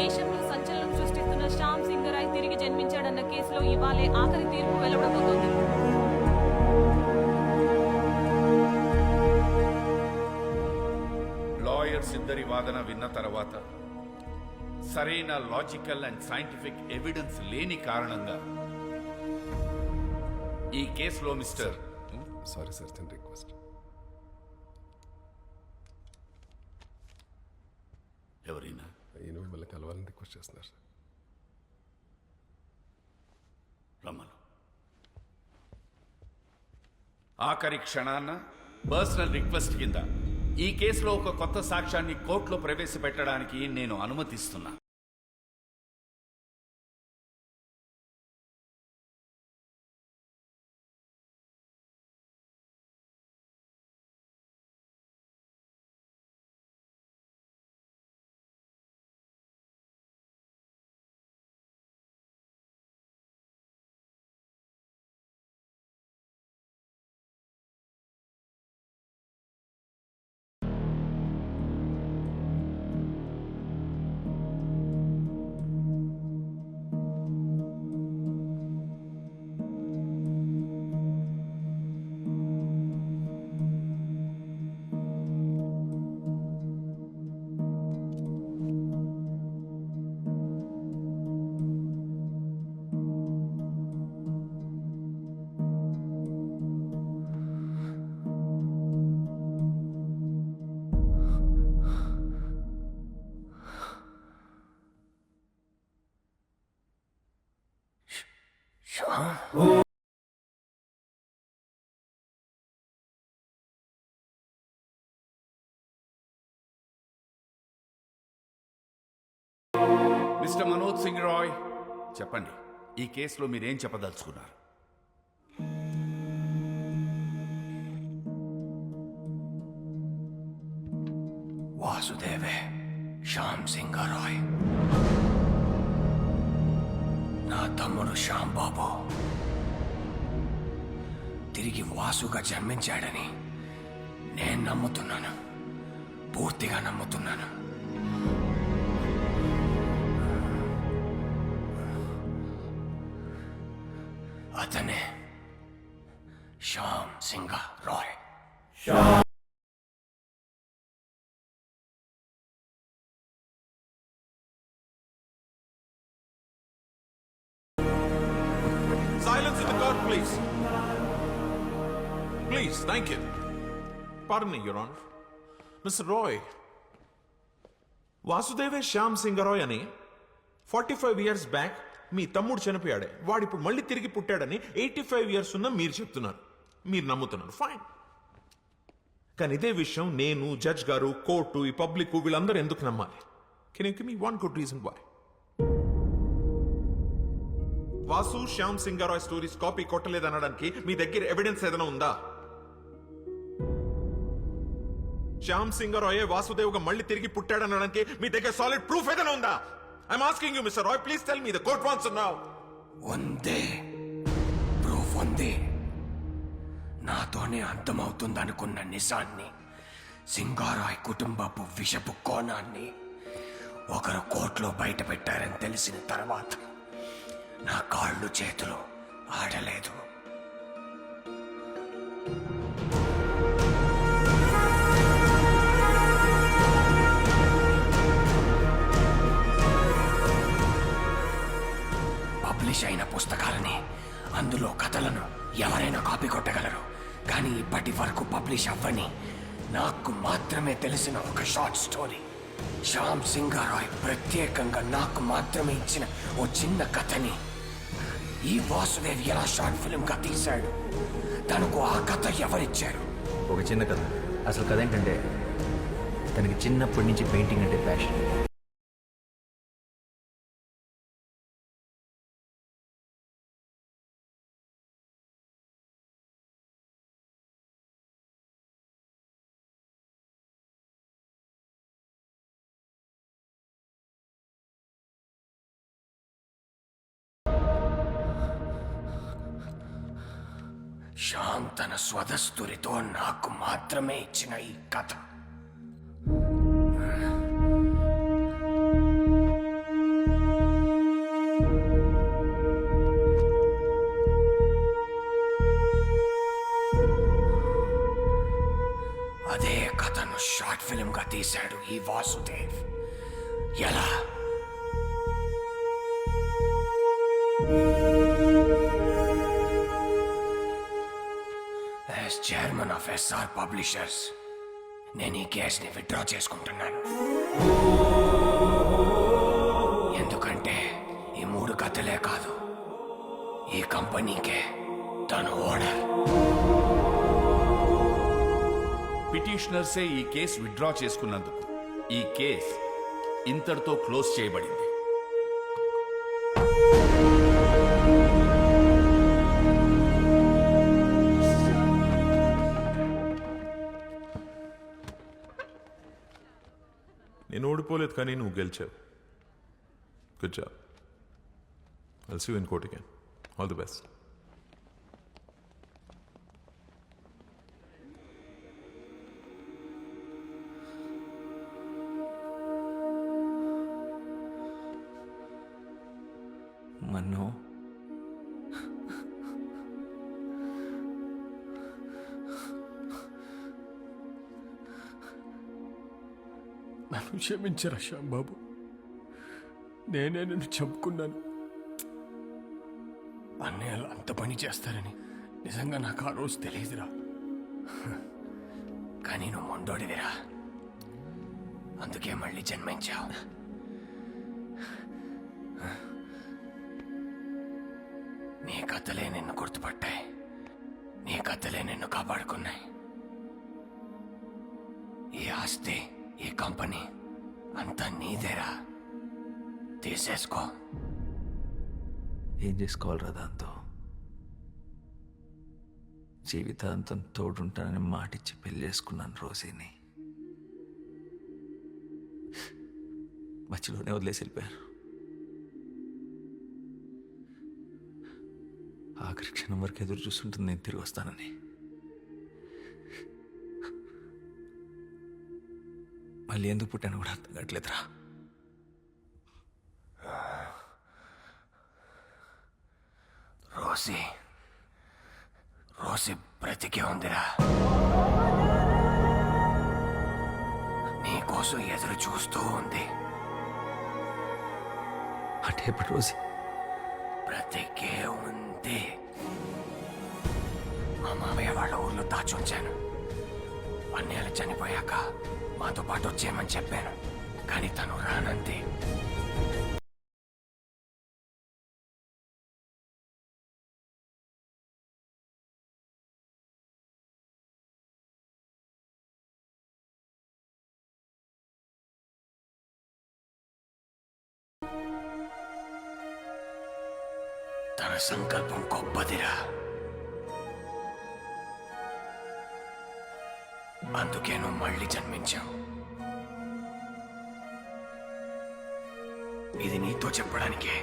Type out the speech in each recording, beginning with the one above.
దేశంలో సంచలనం సృష్టిస్తున్న శ్యామ్ సింగరాయ్ తిరిగి జన్మించాడన్న కేసులో ఇవాళే ఆఖరి తీర్పు వెలువడబోతోంది. లాయర్స్ ఇద్దరి వాదన విన్న తర్వాత సరైన లాజికల్ అండ్ సైంటిఫిక్ ఎవిడెన్స్ లేని కారణంగా ఈ కేసులో మిస్టర్ సారీ సార్, చిన్న రిక్వెస్ట్. ఎవరైనా ఈయన మిమ్మల్ని కలవాలని రిక్వెస్ట్ చేస్తున్నారు సార్. రమ్మను. ఆఖరి క్షణాన పర్సనల్ రిక్వెస్ట్ కింద ఈ కేసులో ఒక కొత్త సాక్ష్యాన్ని కోర్టులో ప్రవేశపెట్టడానికి నేను అనుమతిస్తున్నా. మిస్టర్ మనోజ్ సింగ్ రాయ్, చెప్పండి, ఈ కేసులో మీరేం చెప్పదలుచుకున్నారు? వాసుదేవే శ్యామ్ సింగరాయ్ నా తమ్ముడు శ్యామ్ బాబు తిరిగి వాసుగా జన్మించాడని నేను నమ్ముతున్నాను, పూర్తిగా నమ్ముతున్నాను. అతనే Shyam Singha Roy. Silence in the court, please. Please, thank you. Pardon me, Your Honor. Mr. Roy, వాసుదేవే Shyam Singha Roy అని 45 years బ్యాక్ మీ తమ్ముడు చనిపోయాడే, వాడిప్పుడు మళ్ళీ తిరిగి పుట్టాడని 85 years ఉన్న మీరు చెప్తున్నారు, మీరు నమ్ముతున్నారు. ఫైన్. కానీ ఇదే విషయం నేను, జడ్జ్ గారు, కోర్టు, ఈ పబ్లిక్ వీళ్ళందరూ ఎందుకు నమ్మాలి? Can you give me one good reason why? Vasu Shyam Singha Roy stories copy కొట్టలేదనడానికి మీ దగ్గర ఎవిడెన్స్ ఏదైనా ఉందా? శ్యామ్ సింగరాయ్ వాసుదేవ్గా మళ్ళీ తిరిగి పుట్టాడనడానికి మీ దగ్గర సాలిడ్ ప్రూఫ్ ఏదైనా ఉందా? I'm asking you, Mr. Roy, please tell me. The court wants to know. ఉందే, ప్రూఫ్ ఉంది. నాతోనే అంతమవుతుందనుకున్న నిజాన్ని, సింగారాయ్ కుటుంబపు విషపు కోణాన్ని ఒకరు కోర్టులో బయట పెట్టారని తెలిసిన తర్వాత నా కాళ్ళు చేతులు ఆడలేదు. పబ్లిష్ అయిన పుస్తకాలని, అందులో కథలను ఎవరైనా కాపీ కొట్టగలరు. కానీ ఇప్పటి వరకు పబ్లిష్ అవ్వని, నాకు మాత్రమే తెలిసిన ఒక షార్ట్ స్టోరీ, శ్యామ్ సింగరాయ్ ప్రత్యేకంగా నాకు మాత్రమే ఇచ్చిన ఓ చిన్న కథని ఈ వాసుదేవ్ ఎలా షార్ట్ ఫిల్మ్ గా తీశాడు, తనకు ఆ కథ ఎవరిచ్చారు? ఒక చిన్న కథ. అసలు కథ ఏంటంటే, తనకి చిన్నప్పటి నుంచి పెయింటింగ్ అంటే ప్యాషన్. శ్యామ్ తన స్వదస్తురితో నాకు మాత్రమే ఇచ్చిన ఈ కథ ఫిల్మ్ గా తీశాడు ఈ వాసుదేవ్. ఎలా? As chairman of SR publishers నేను ఈ కేసుని విత్డ్రా చేసుకుంటున్నాను. ఎందుకంటే ఈ 3 కథలే కాదు, ఈ కంపెనీకే తను ఓనర్. పిటిషనర్సే ఈ కేసు విత్డ్రా చేసుకున్నందుకు ఈ కేస్ ఇంతటితో క్లోజ్ చేయబడింది. నేను ఓడిపోలేదు, కానీ నువ్వు గెలిచావు. Good job. I'll see you in court again. All the best. Mannu, నన్ను క్షమించరా శ్యాంబాబు, నేనే నిన్ను చంపుకున్నాను. అన్నయ్యలు అంత పని చేస్తారని నిజంగా నాకు ఆ రోజు తెలియదురా. కానీ నువ్వు మొండోడివిరా, అందుకే మళ్ళీ జన్మించావు. నీ కథలే నిన్ను గుర్తుపట్టాయి, నీ కథలే నిన్ను కాపాడుకున్నాయి. ఈ ఆస్తి, ఈ కంపెనీ అంతా నీదేరా, తీసేసుకో. ఏం చేసుకోవాలరా దాంతో? జీవితాంతం తోడుంటానని మాటిచ్చి పెళ్లి చేసుకున్నాను రోజీని. మధ్యలోనే వదిలేసి వెళ్ళిపోయారు. ఆఖరి క్షణం వరకు ఎదురు చూస్తుంటుంది నేను తిరిగి వస్తానని. మళ్ళీ ఎందుకు పుట్టాను కూడా అర్థం కావట్లేదురా. రోసి రోసి బ్రతికే ఉందిరా, నీకోసం ఎదురు చూస్తూ ఉంది. అంటే ఇప్పుడు రోజీ బ్రతికే ఉంది. మా మామయ్య వాళ్ళ ఊర్లో దాచుంచాను. అన్నయ్యలు చనిపోయాక మాతో పాటు వచ్చేయమని చెప్పాను, కానీ తను రానంది. తన సంకల్పం గొప్పదిరా, అందుకే నువ్వు మళ్ళీ జన్మించావు. ఇది నీతో చెప్పడానికే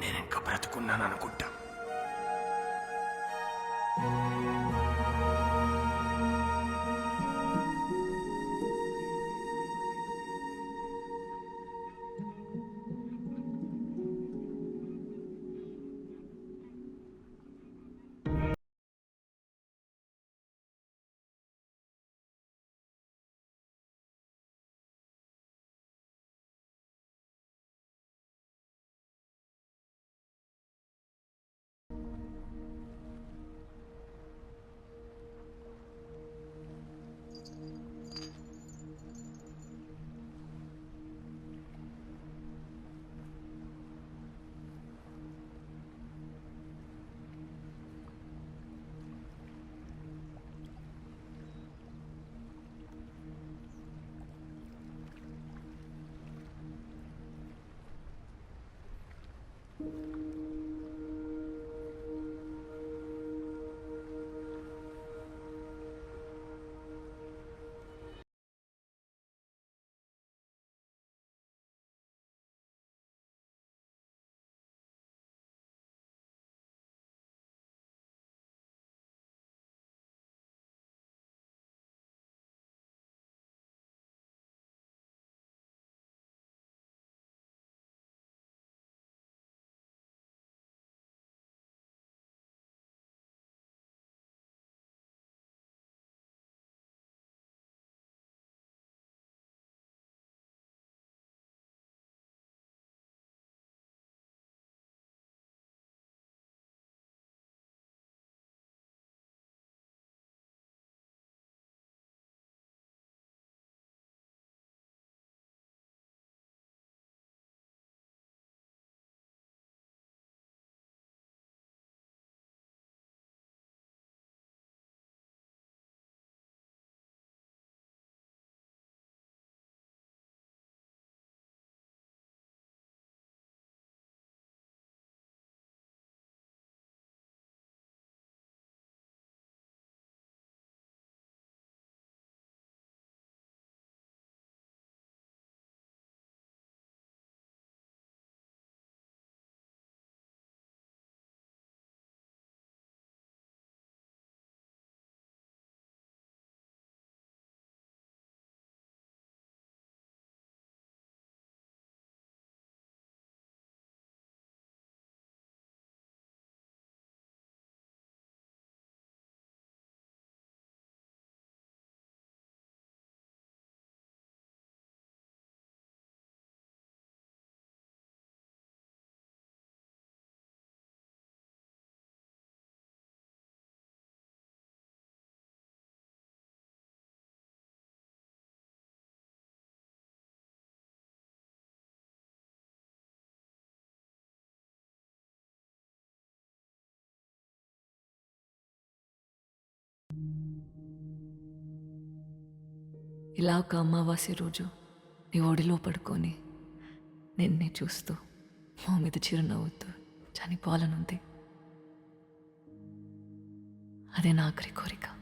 నేను ఇంకా బ్రతుకున్నాను అనుకుంటా. ఇలా ఒక అమావాస్య రోజు నీ ఒడిలో పడుకొని నిన్నే చూస్తూ మా మీద చిరునవ్వుతూ చనిపోవాలనుంది. అదే నా ఆఖరి కోరిక.